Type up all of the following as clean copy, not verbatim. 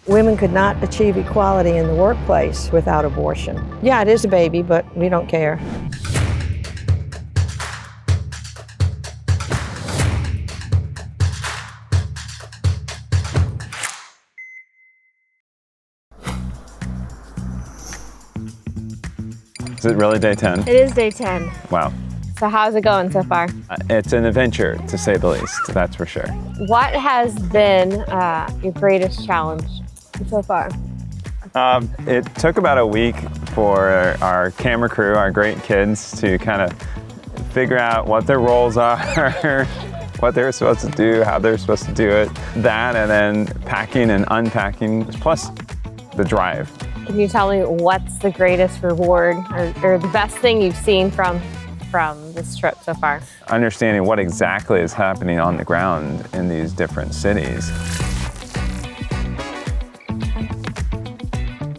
Women could not achieve equality in the workplace without abortion. Yeah, it is a baby, but we don't care. Is it really day 10? It is day 10. Wow. So how's it going so far? It's an adventure, to say the least, that's for sure. What has been your greatest challenge so far? It took about a week for our camera crew, our great kids, to kind of figure out what their roles are, what they're supposed to do, how they're supposed to do it. That, and then packing and unpacking, plus the drive. Can you tell me what's the greatest reward or the best thing you've seen from this trip so far? Understanding what exactly is happening on the ground in these different cities.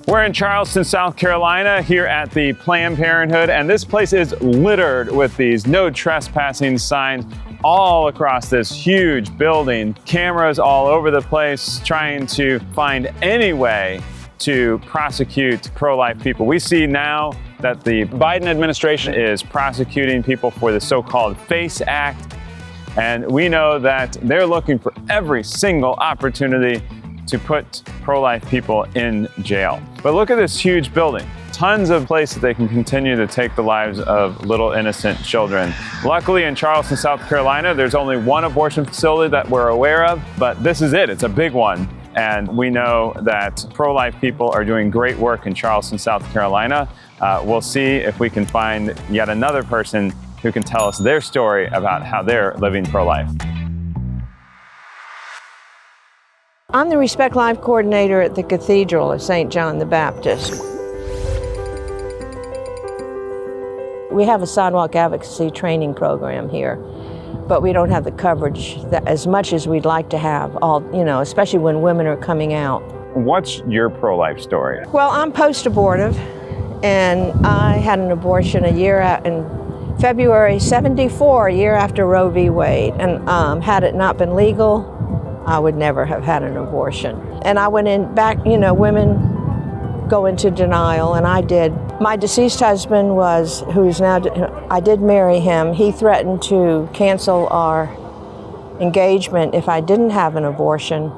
We're in Charleston, South Carolina, here at the Planned Parenthood, and this place is littered with these no trespassing signs all across this huge building. Cameras all over the place trying to find any way to prosecute pro-life people. We see now that the Biden administration is prosecuting people for the so-called FACE Act, and we know that they're looking for every single opportunity to put pro-life people in jail. But look at this huge building. Tons of places they can continue to take the lives of little innocent children. Luckily in Charleston, South Carolina, there's only one abortion facility that we're aware of, but this is it, it's a big one. And we know that pro-life people are doing great work in Charleston, South Carolina. We'll see if we can find yet another person who can tell us their story about how they're living pro-life. I'm the Respect Life coordinator at the Cathedral of St. John the Baptist. We have a sidewalk advocacy training program here, but we don't have the coverage that as much as we'd like to have, especially when women are coming out. What's your pro-life story? Well, I'm post-abortive, and I had an abortion in February '74, a year after Roe v. Wade, and had it not been legal, I would never have had an abortion. And I went in back, women go into denial, and I did. My deceased husband I did marry him. He threatened to cancel our engagement if I didn't have an abortion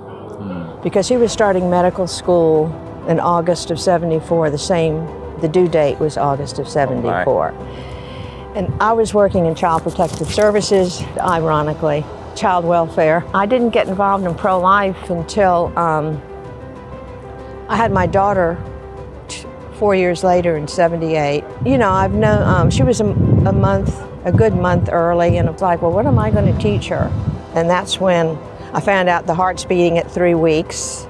because he was starting medical school in August of '74, the due date was August of '74. And I was working in Child Protective Services, ironically, child welfare. I didn't get involved in pro-life until I had my daughter 4 years later in '78. I've known, she was a good month early, and it's like, well, what am I going to teach her? And that's when I found out the heart's beating at 3 weeks.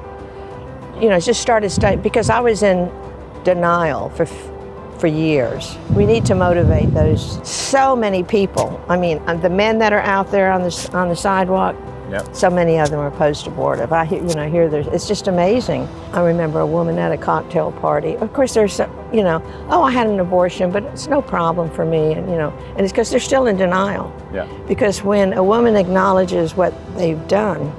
Just started studying, because I was in denial for years. We need to motivate those. So many people. I mean, the men that are out there on the sidewalk, yep. So many of them are post-abortive. I hear it's just amazing. I remember a woman at a cocktail party. Of course, there's I had an abortion, but it's no problem for me, and it's because they're still in denial. Yeah. Because when a woman acknowledges what they've done,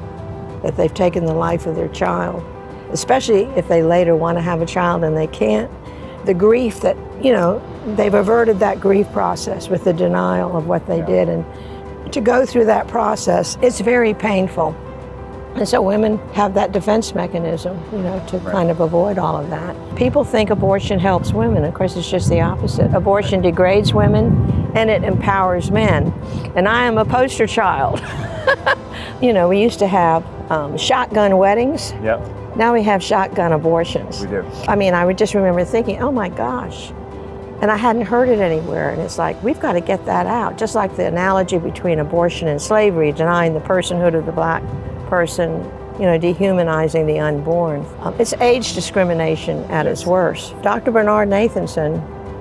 that they've taken the life of their child, especially if they later want to have a child and they can't, the grief that, they've averted that grief process with the denial of what they did. And to go through that process, it's very painful. And so women have that defense mechanism, to kind of avoid all of that. People think abortion helps women. Of course, it's just the opposite. Abortion degrades women and it empowers men. And I am a poster child. We used to have shotgun weddings. Yep. Now we have shotgun abortions. We do. I would just remember thinking, oh my gosh. And I hadn't heard it anywhere. And it's like, we've got to get that out. Just like the analogy between abortion and slavery, denying the personhood of the black person, dehumanizing the unborn. It's age discrimination at its worst. Dr. Bernard Nathanson,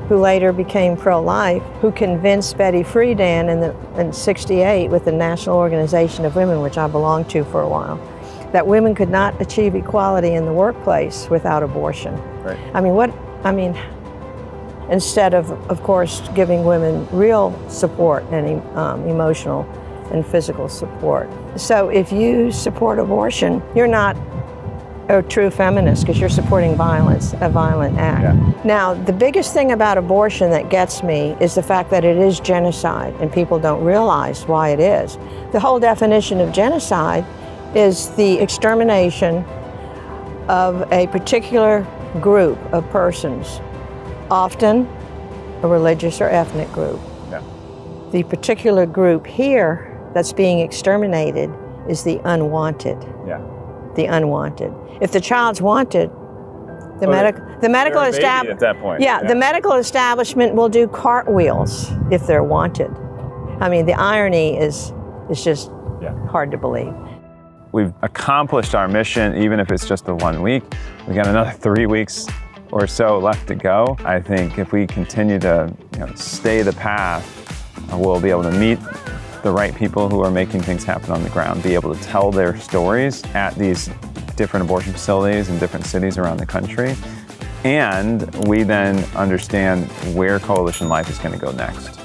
who later became pro-life, who convinced Betty Friedan in '68 with the National Organization of Women, which I belonged to for a while, that women could not achieve equality in the workplace without abortion. Right. Instead of course, giving women real support and emotional and physical support. So if you support abortion, you're not a true feminist because you're supporting violence, a violent act. Yeah. Now, the biggest thing about abortion that gets me is the fact that it is genocide, and people don't realize why it is. The whole definition of genocide is the extermination of a particular group of persons, often a religious or ethnic group. Yeah. The particular group here that's being exterminated is the unwanted. Yeah. The unwanted. If the child's wanted, the medical they're a baby establishment at that point. Yeah, the medical establishment will do cartwheels if they're wanted. I mean, the irony is just hard to believe. We've accomplished our mission, even if it's just the 1 week. We got another 3 weeks or so left to go. I think if we continue to stay the path, we'll be able to meet the right people who are making things happen on the ground, be able to tell their stories at these different abortion facilities in different cities around the country. And we then understand where Coalition Life is going to go next.